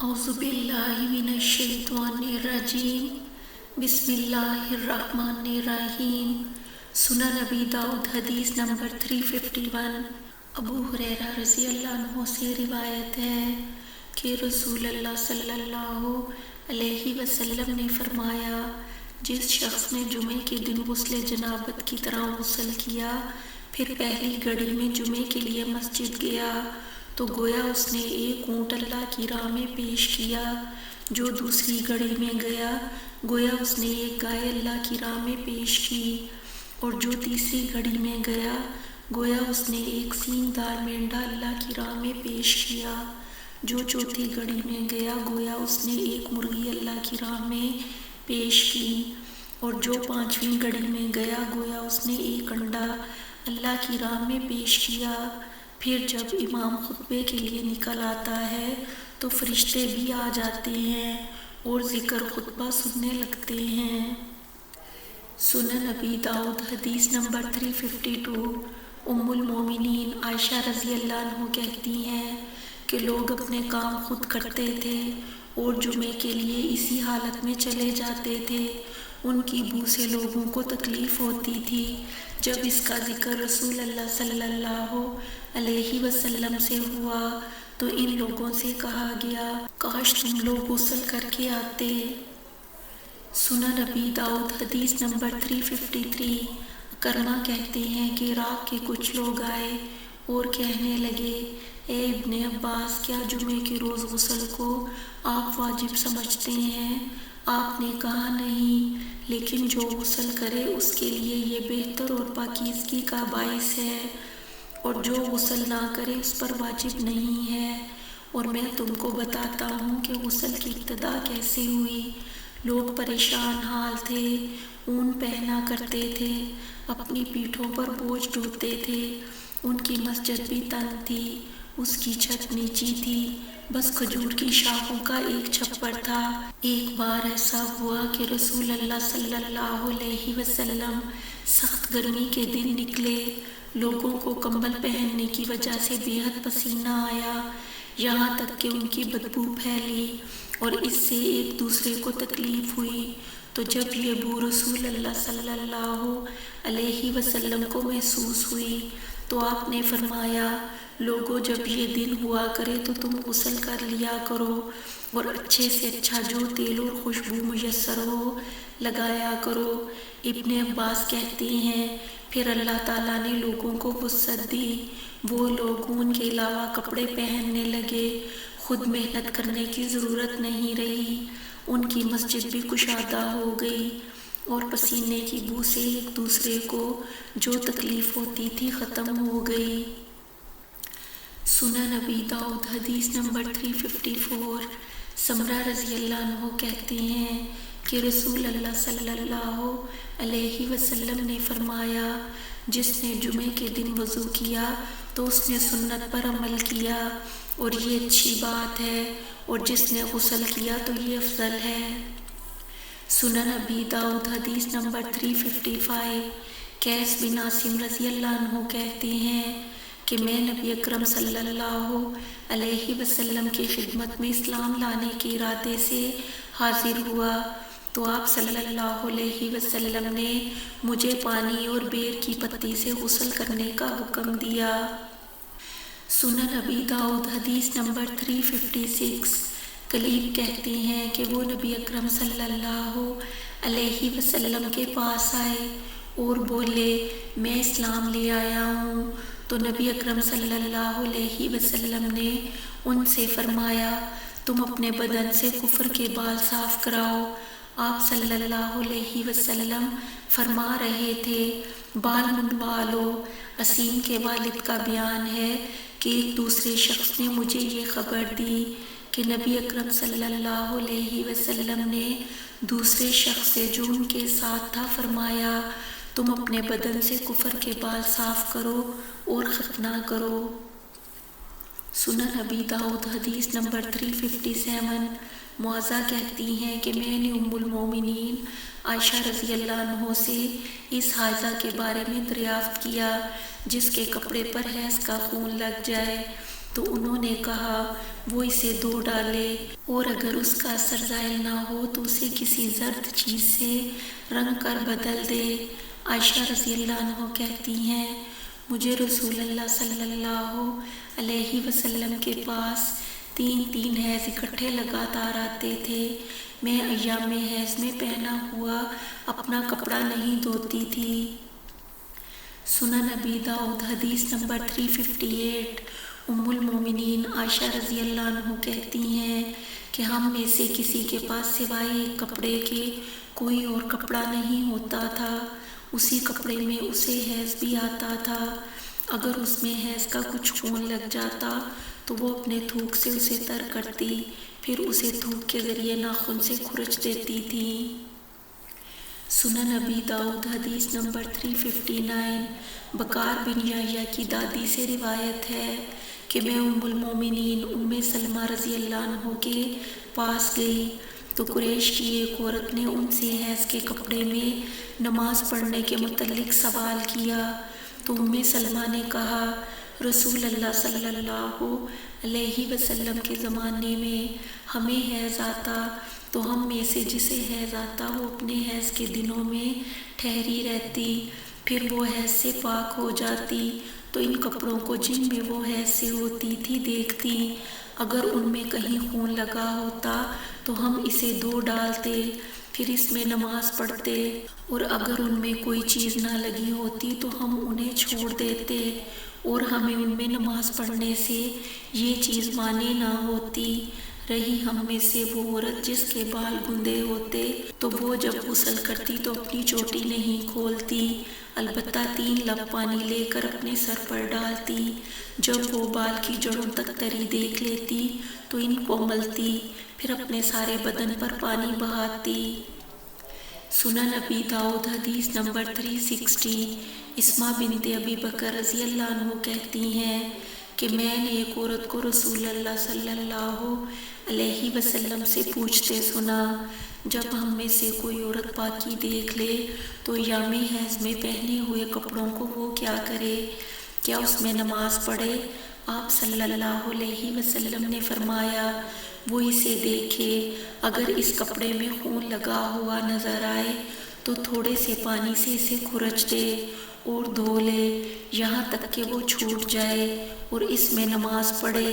اعوذ باللہ من الشیطان الرجیم بسم اللہ الرحمن الرحیم۔ سنن نبی داؤد حدیث نمبر 351۔ ابو ہریرہ رضی اللہ عنہ سے روایت ہے کہ رسول اللہ صلی اللہ علیہ وسلم نے فرمایا، جس شخص نے جمعے کے دن غسل جنابت کی طرح غسل کیا پھر پہلی گھڑی میں جمعے کے لیے مسجد گیا تو گویا اس نے ایک اونٹ اللہ کی راہ میں پیش کیا، جو دوسری گھڑی میں گیا گویا اس نے ایک گائے اللہ کی راہ میں پیش کی، اور جو تیسری گھڑی میں گیا گویا اس نے ایک سینگ دار مینڈھا اللہ کی راہ میں پیش کیا، جو چوتھی گھڑی میں گیا گویا اس نے ایک مرغی اللہ کی راہ میں پیش کی، اور جو پانچویں گھڑی میں گیا گویا اس نے ایک انڈا اللہ کی راہ میں پیش کیا۔ پھر جب امام خطبے کے لیے نکل آتا ہے تو فرشتے بھی آ جاتے ہیں اور ذکر خطبہ سننے لگتے ہیں۔ سنن نبی داؤد حدیث نمبر 352۔ ام المومنین عائشہ رضی اللہ عنہ کہتی ہیں کہ لوگ اپنے کام خود کرتے تھے اور جمعے کے لیے اسی حالت میں چلے جاتے تھے، ان کی بو سے لوگوں کو تکلیف ہوتی تھی۔ جب اس کا ذکر رسول اللہ صلی اللہ علیہ وسلم سے ہوا تو ان لوگوں سے کہا گیا، کاش تم لوگ غسل کر کے آتے۔ سنن نبی داؤد حدیث نمبر 353۔ کرما کہتے ہیں کہ رات کے کچھ لوگ آئے اور کہنے لگے، اے ابن عباس، کیا جمعے کے روز غسل کو آپ واجب سمجھتے ہیں؟ آپ نے کہا نہیں، لیکن جو غسل کرے اس کے لیے یہ بہتر اور پاکیزگی کا باعث ہے، اور جو غسل نہ کرے اس پر واجب نہیں ہے۔ اور میں تم کو بتاتا ہوں کہ غسل کی ابتدا کیسے ہوئی۔ لوگ پریشان حال تھے، اون پہنا کرتے تھے، اپنی پیٹھوں پر بوجھ ڈھوتے تھے، ان کی مسجد بھی تنگ تھی، اس کی چھت نیچی تھی، بس کھجور کی شاخوں کا ایک چھپر تھا۔ ایک بار ایسا ہوا کہ رسول اللہ صلی اللہ علیہ وسلم سخت گرمی کے دن نکلے، لوگوں کو کمبل پہننے کی وجہ سے بے حد پسینہ آیا، یہاں تک کہ ان کی بدبو پھیلی اور اس سے ایک دوسرے کو تکلیف ہوئی۔ تو جب یہ بو رسول اللہ صلی اللہ علیہ وسلم کو محسوس ہوئی تو آپ نے فرمایا، لوگوں، جب یہ دن ہوا کرے تو تم غسل کر لیا کرو اور اچھے سے اچھا جو تیل اور خوشبو میسر ہو لگایا کرو۔ ابن عباس کہتے ہیں، پھر اللہ تعالیٰ نے لوگوں کو وسعت دی، وہ لوگ ان کے علاوہ کپڑے پہننے لگے، خود محنت کرنے کی ضرورت نہیں رہی، ان کی مسجد بھی کشادہ ہو گئی اور پسینے کی بو سے ایک دوسرے کو جو تکلیف ہوتی تھی ختم ہو گئی۔ سنن نبی داؤد حدیث نمبر 354۔ سمرہ رضی اللہ عنہ کہتے ہیں کہ رسول اللہ صلی اللہ علیہ وسلم نے فرمایا، جس نے جمعے کے دن وضو کیا تو اس نے سنت پر عمل کیا اور یہ اچھی بات ہے، اور جس نے غسل کیا تو یہ افضل ہے۔ سنن نبی داؤد حدیث نمبر 355۔ قیس بن عاصم رضی اللہ عنہ کہتے ہیں کہ میں نبی اکرم صلی اللہ علیہ وسلم کی خدمت میں اسلام لانے کے ارادے سے حاضر ہوا تو آپ صلی اللہ علیہ وسلم نے مجھے پانی اور بیر کی پتی سے غسل کرنے کا حکم دیا۔ سنن نبی داؤد حدیث نمبر 356۔ کلیب کہتے ہیں کہ وہ نبی اکرم صلی اللہ علیہ وسلم کے پاس آئے اور بولے، میں اسلام لے آیا ہوں، تو نبی اکرم صلی اللہ علیہ وسلم نے ان سے فرمایا، تم اپنے بدن سے کفر کے بال صاف کراؤ۔ آپ صلی اللہ علیہ وسلم فرما رہے تھے، بال منڈوا لو۔ اسیم کے والد کا بیان ہے کہ ایک دوسرے شخص نے مجھے یہ خبر دی کہ نبی اکرم صلی اللہ علیہ وسلم نے دوسرے شخص سے جو ان کے ساتھ تھا فرمایا، تم اپنے بدن سے کفر کے بال صاف کرو اور ختنہ کرو۔ سنن نبی داؤد حدیث نمبر 357۔ معاذہ کہتی ہیں کہ میں نے ام المومنین عائشہ رضی اللہ عنہ سے اس حائضہ کے بارے میں دریافت کیا جس کے کپڑے پر حیض کا خون لگ جائے، تو انہوں نے کہا وہ اسے دھو ڈالے، اور اگر اس کا اثر زائل نہ ہو تو اسے کسی زرد چیز سے رنگ کر بدل دے۔ عائشہ رضی اللہ عنہ کہتی ہیں مجھے رسول اللہ صلی اللہ علیہ وسلم کے پاس 3 حیض اکٹھے لگاتار آتے تھے۔ میں ایام حیض میں پہنا ہوا اپنا کپڑا نہیں دھوتی تھی۔ سنن ابی داؤد حدیث نمبر 358۔ ام المومنین عائشہ رضی اللہ عنہ کہتی ہیں کہ ہم میں سے کسی کے پاس سوائے ایک کپڑے کے کوئی اور کپڑا نہیں ہوتا تھا، اسی کپڑے میں اسے حیض بھی آتا تھا۔ اگر اس میں حیض کا کچھ خون لگ جاتا تو وہ اپنے تھوک سے اسے تر کرتی، پھر اسے تھوک کے ذریعے ناخن سے کھرچ دیتی تھی۔ سنن ابی داؤد حدیث نمبر 359۔ بکار بن یحییٰ کی دادی سے روایت ہے کہ میں ام المومنین ام سلمہ رضی اللہ عنہ کے پاس گئی تو قریش کی ایک عورت نے ان سے حیض کے کپڑے میں نماز پڑھنے کے متعلق سوال کیا، تو ام سلمہ نے کہا رسول اللہ صلی اللہ علیہ وسلم کے زمانے میں ہمیں حیض آتا تو ہم میں سے جسے حیض آتا وہ اپنے حیض کے دنوں میں ٹھہری رہتی، پھر وہ حیض سے پاک ہو جاتی تو ان کپڑوں کو جن میں وہ حیض سے ہوتی تھی دیکھتی، اگر ان میں کہیں خون لگا ہوتا تو ہم اسے دھو ڈالتے، پھر اس میں نماز پڑھتے، اور اگر ان میں کوئی چیز نہ لگی ہوتی تو ہم انہیں چھوڑ دیتے، اور ہمیں ان میں نماز پڑھنے سے یہ چیز مانی نہ ہوتی۔ رہی ہم میں سے وہ عورت جس کے بال گندے ہوتے تو وہ جب غسل کرتی تو اپنی چوٹی نہیں کھولتی، البتہ 3 لب پانی لے کر اپنے سر پر ڈالتی، جب وہ بال کی جڑوں تک تری دیکھ لیتی تو ان کو ملتی، پھر اپنے سارے بدن پر پانی بہاتی۔ سنن ابی داؤد حدیث نمبر 360۔ اسماء بنت ابی بکر رضی اللہ عنہ کہتی ہیں کہ میں نے ایک عورت کو رسول اللہ صلی اللہ علیہ وسلم سے پوچھتے سنا، جب ہم میں سے کوئی عورت پاکی دیکھ لے تو ایام حیض میں پہنے ہوئے کپڑوں کو وہ کیا کرے، کیا اس میں نماز پڑھے؟ آپ صلی اللہ علیہ وسلم نے فرمایا وہ اسے دیکھے، اگر اس کپڑے میں خون لگا ہوا نظر آئے تو تھوڑے سے پانی سے اسے کھرچ دے اور دھو لے یہاں تک کہ وہ چھوٹ جائے اور اس میں نماز پڑھے۔